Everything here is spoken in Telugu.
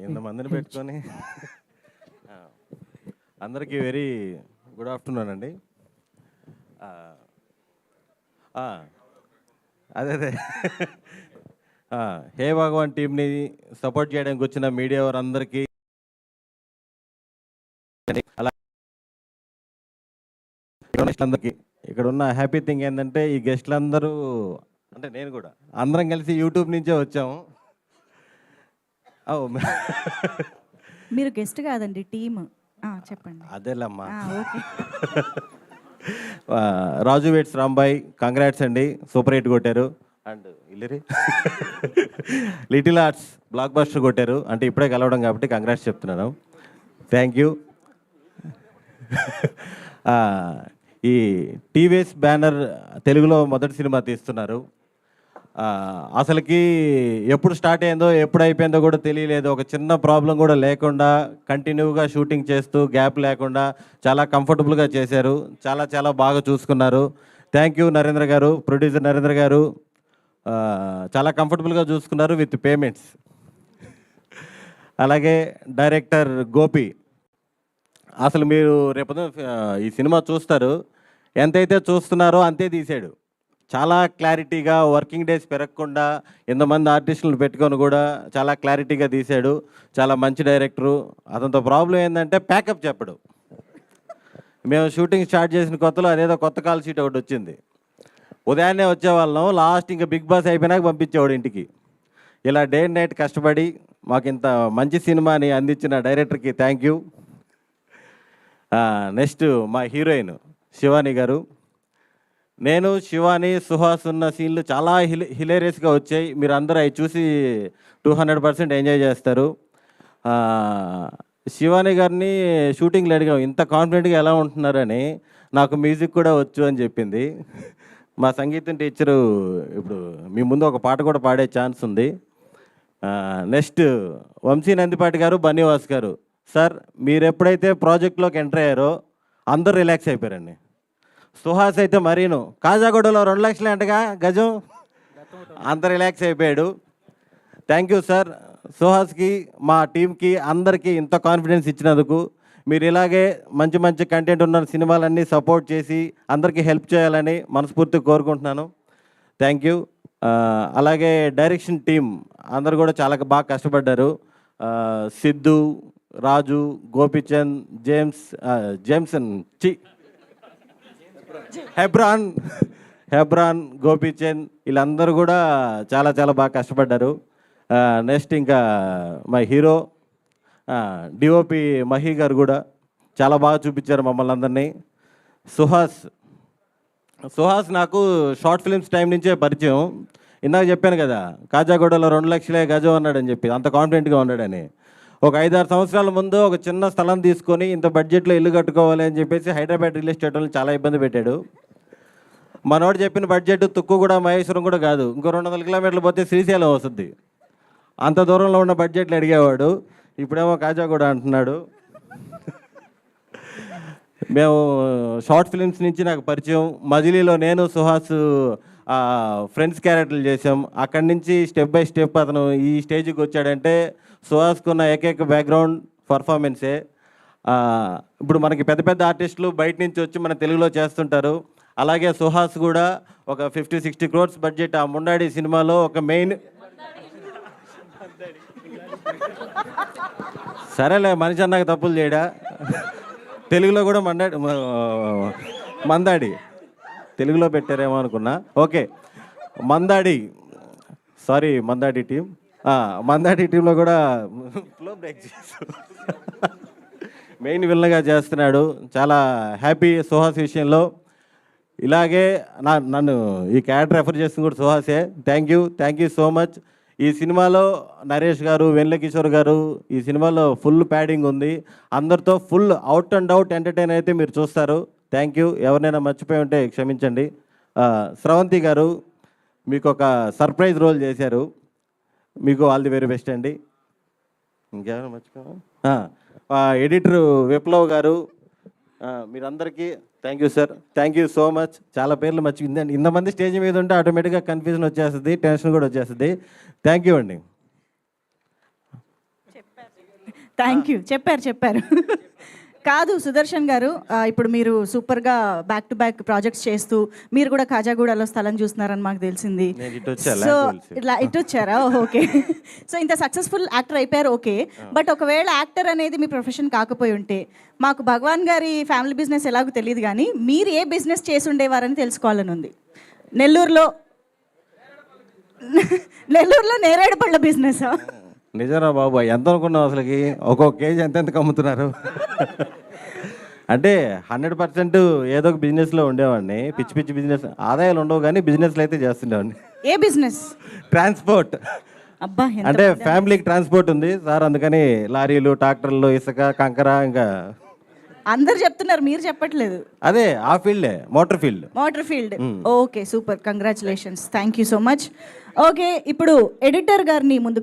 ఇంతమందిని పెట్టుకొని అందరికీ వెరీ గుడ్ ఆఫ్టర్నూన్ అండి. అదే అదే హే భగవాన్ టీంని సపోర్ట్ చేయడానికి వచ్చిన మీడియా వారందరికీ, అలా అందరికీ ఇక్కడ ఉన్న హ్యాపీ థింగ్ ఏంటంటే ఈ గెస్ట్లందరూ అంటే నేను కూడా అందరం కలిసి యూట్యూబ్ నుంచే వచ్చాము. మీరు గెస్ట్ కాదండి, టీమ్. చెప్పండి. అదేలమ్మా. Okay. Raju weds Rambai, congrats అండి, సూపర్ హిట్ కొట్టారు. అండ్ ఇల్లిరి లిటిల్ ఆర్ట్స్ బ్లాక్ బస్టర్ కొట్టారు. అంటే ఇప్పుడే కలవడం కాబట్టి కంగ్రాట్స్ చెప్తున్నాను. Thank you. ఈ టీవీఎస్ బ్యానర్ తెలుగులో మొదటి సినిమా తీస్తున్నారు. అసలుకి ఎప్పుడు స్టార్ట్ అయిందో ఎప్పుడు అయిపోయిందో కూడా తెలియలేదు. ఒక చిన్న ప్రాబ్లం కూడా లేకుండా కంటిన్యూగా షూటింగ్ చేస్తూ గ్యాప్ లేకుండా చాలా కంఫర్టబుల్గా చేశారు. చాలా చాలా బాగా చూసుకున్నారు. థ్యాంక్ యూ నరేంద్ర గారు, ప్రొడ్యూసర్ నరేంద్ర గారు. చాలా కంఫర్టబుల్గా చూసుకున్నారు విత్ పేమెంట్స్. అలాగే డైరెక్టర్ గోపి, అసలు మీరు రేపు ఈ సినిమా చూస్తారు, ఎంతైతే చూస్తున్నారో అంతే తీసాడు. చాలా క్లారిటీగా, వర్కింగ్ డేస్ పెరగకుండా ఎంతమంది ఆర్టిస్టులను పెట్టుకొని కూడా చాలా క్లారిటీగా తీశాడు. చాలా మంచి డైరెక్టరు. అతనితో ప్రాబ్లం ఏంటంటే ప్యాకప్ చెప్పడు. మేము షూటింగ్ స్టార్ట్ చేసిన కొత్తలో అదేదో కొత్త కాల్ షీట్ ఒకటి వచ్చింది. ఉదయాన్నే వచ్చేవాళ్ళం, లాస్ట్ ఇంకా బిగ్ బాస్ అయిపోయినాక పంపించేవాడు ఇంటికి. ఇలా డే అండ్ నైట్ కష్టపడి మాకు ఇంత మంచి సినిమాని అందించిన డైరెక్టర్కి థ్యాంక్ యూ. నెక్స్ట్ మా హీరోయిన్ శివాని గారు. నేను శివాని సుహాస్ ఉన్న సీన్లు చాలా హిలేరియస్గా వచ్చాయి. మీరు అందరూ అవి చూసి 200% ఎంజాయ్ చేస్తారు. శివాని గారిని షూటింగ్లో అడిగాం, ఇంత కాన్ఫిడెంట్గా ఎలా ఉంటున్నారని. నాకు మ్యూజిక్ కూడా వచ్చు అని చెప్పింది. మా సంగీతం టీచరు ఇప్పుడు మీ ముందు ఒక పాట కూడా పాడే ఛాన్స్ ఉంది. నెక్స్ట్ వంశీ నందిపాటి గారు, బన్నీవాస్ గారు. సార్ మీరు ఎప్పుడైతే ప్రాజెక్ట్లోకి ఎంటర్ అయ్యారో అందరూ రిలాక్స్ అయిపోయారండి. సుహాస్ అయితే మరీను, కాజాగూడలో 2 లక్షలు అంటగా గజం, అంత రిలాక్స్ అయిపోయాడు. Thank you sir. సుహాస్కి, మా టీంకి, అందరికీ ఇంత కాన్ఫిడెన్స్ ఇచ్చినందుకు. మీరు ఇలాగే మంచి మంచి కంటెంట్ ఉన్న సినిమాలన్నీ సపోర్ట్ చేసి అందరికీ హెల్ప్ చేయాలని మనస్ఫూర్తిగా కోరుకుంటున్నాను. Thank you. అలాగే డైరెక్షన్ టీం అందరు కూడా చాలా బాగా కష్టపడ్డారు. సిద్ధు, రాజు, గోపిచంద్, జేమ్సన్, హెబ్రాన్, గోపిచంద్, వీళ్ళందరూ కూడా చాలా చాలా బాగా కష్టపడ్డారు. నెక్స్ట్ ఇంకా మా హీరో డిఓపి మహి గారు కూడా చాలా బాగా చూపించారు మమ్మల్ని అందరినీ. సుహాస్ నాకు షార్ట్ ఫిల్మ్స్ టైం నుంచే పరిచయం. ఇందాక చెప్పాను కదా, కాజాగూడలో 2 లక్షలే గజం అన్నాడని చెప్పి, అంత కాన్ఫిడెంట్గా ఉన్నాడని. ఒక 5-6 సంవత్సరాల ముందు ఒక చిన్న స్థలం తీసుకొని ఇంత బడ్జెట్లో ఇల్లు కట్టుకోవాలి అని చెప్పేసి హైదరాబాద్ రియల్ ఎస్టేట్ వాళ్ళు చాలా ఇబ్బంది పెట్టాడు. మనోడు చెప్పిన బడ్జెట్ తుక్కు కూడా మహేశ్వరం కూడా కాదు, ఇంకో 200 కిలోమీటర్లు పోతే శ్రీశైలం వస్తుంది. అంత దూరంలో ఉన్న బడ్జెట్లు అడిగేవాడు. ఇప్పుడేమో కాజాగూడ అంటున్నాడు. మేము షార్ట్ ఫిలిమ్స్ నుంచి నాకు పరిచయం. మజిలీలో నేను సుహాస్ ఫ్రెండ్స్ క్యారెక్టర్లు చేసాం. అక్కడి నుంచి స్టెప్ బై స్టెప్ అతను ఈ స్టేజ్కి వచ్చాడంటే సుహాస్కున్న ఏకైక బ్యాక్గ్రౌండ్ పర్ఫార్మెన్సే. ఇప్పుడు మనకి పెద్ద పెద్ద ఆర్టిస్టులు బయట నుంచి వచ్చి మన తెలుగులో చేస్తుంటారు. అలాగే సుహాస్ కూడా ఒక 50-60 crores బడ్జెట్ ఆ ముండాడి సినిమాలో ఒక మెయిన్, సరేలే మనిషి అన్నాక తప్పులు చేయడా, తెలుగులో కూడా మందాడి తెలుగులో పెట్టారేమో అనుకున్నా. ఓకే, మందాడి టీం, మందాడి టీంలో కూడా ఫ్లో బ్రేక్ చేస్తాడు, మెయిన్ విల్లన్గా చేస్తున్నాడు. చాలా హ్యాపీ సుహాస్ విషయంలో. ఇలాగే నన్ను ఈ క్యారెక్టర్ రెఫర్ చేస్తుంది కూడా సుహాసే. Thank you so much. ఈ సినిమాలో నరేష్ గారు, వెన్నెల కిషోర్ గారు, ఈ సినిమాలో ఫుల్ ప్యాడింగ్ ఉంది. అందరితో full out and out entertain అయితే మీరు చూస్తారు. Thank you. ఎవరినైనా మర్చిపోయి ఉంటే క్షమించండి. స్రవంతి గారు మీకు ఒక సర్ప్రైజ్ రోల్ చేశారు, మీకు ఆల్ ది వెరీ బెస్ట్ అండి. ఇంకెవరైనా మర్చిపోయా? ఎడిటర్ విప్లవ్ గారు, మీరందరికీ thank you sir. Thank you so much. చాలా పేర్లు మర్చిపోయిందండి. ఇంతమంది స్టేజ్ మీద ఉంటే ఆటోమేటిక్గా కన్ఫ్యూజన్ వచ్చేస్తుంది, టెన్షన్ కూడా వచ్చేస్తుంది. థ్యాంక్ యూ అండి. థ్యాంక్ యూ, చెప్పారు. కాదు సుదర్శన్ గారు, ఇప్పుడు మీరు సూపర్గా బ్యాక్ టు బ్యాక్ ప్రాజెక్ట్స్ చేస్తూ మీరు కూడా కాజాగూడలో స్థలం చూస్తున్నారని మాకు తెలిసింది. నేను ఇటు వచ్చా, సో ల్యాండ్ ఇలా ఇటు వచ్చారా? ఓకే. సో ఇంత సక్సెస్ఫుల్ యాక్టర్ అయిపోయారు, ఓకే. బట్ ఒకవేళ యాక్టర్ అనేది మీ ప్రొఫెషన్ కాకపోయి ఉంటే, మాకు భగవాన్ గారి ఫ్యామిలీ బిజినెస్ ఎలాగో తెలియదు కానీ మీరు ఏ బిజినెస్ చేసి ఉండేవారని తెలుసుకోవాలని ఉంది. నెల్లూరులో నేరేడుపళ్ళ బిజినెస్. నిజరా బాబు, ఎంత అనుకున్నావు అసలుకి? ఒక్కొక్క కేజీ ఎంత అమ్ముతున్నారు? అంటే 100% ఏదో ఒక బిజినెస్లో ఉండేవాడిని. పిచ్చి బిజినెస్ ఆదాయాలు ఉండవు కానీ బిజినెస్లు అయితే చేస్తుండేవాడిని. ఏ బిజినెస్? ట్రాన్స్పోర్ట్. అబ్బా, అంటే ఫ్యామిలీకి ట్రాన్స్పోర్ట్ ఉంది సార్, అందుకని లారీలు, ట్రాక్టర్లు, ఇసుక, కంకర, ఇంకా అందరు చెప్తున్నారు, మీరు చెప్పట్లేదు. అదే ఆ ఫీల్డే, motor field. Okay, super, congratulations, thank you so much. Okay, ఇప్పుడు ఎడిటర్ గారిని ముందుకు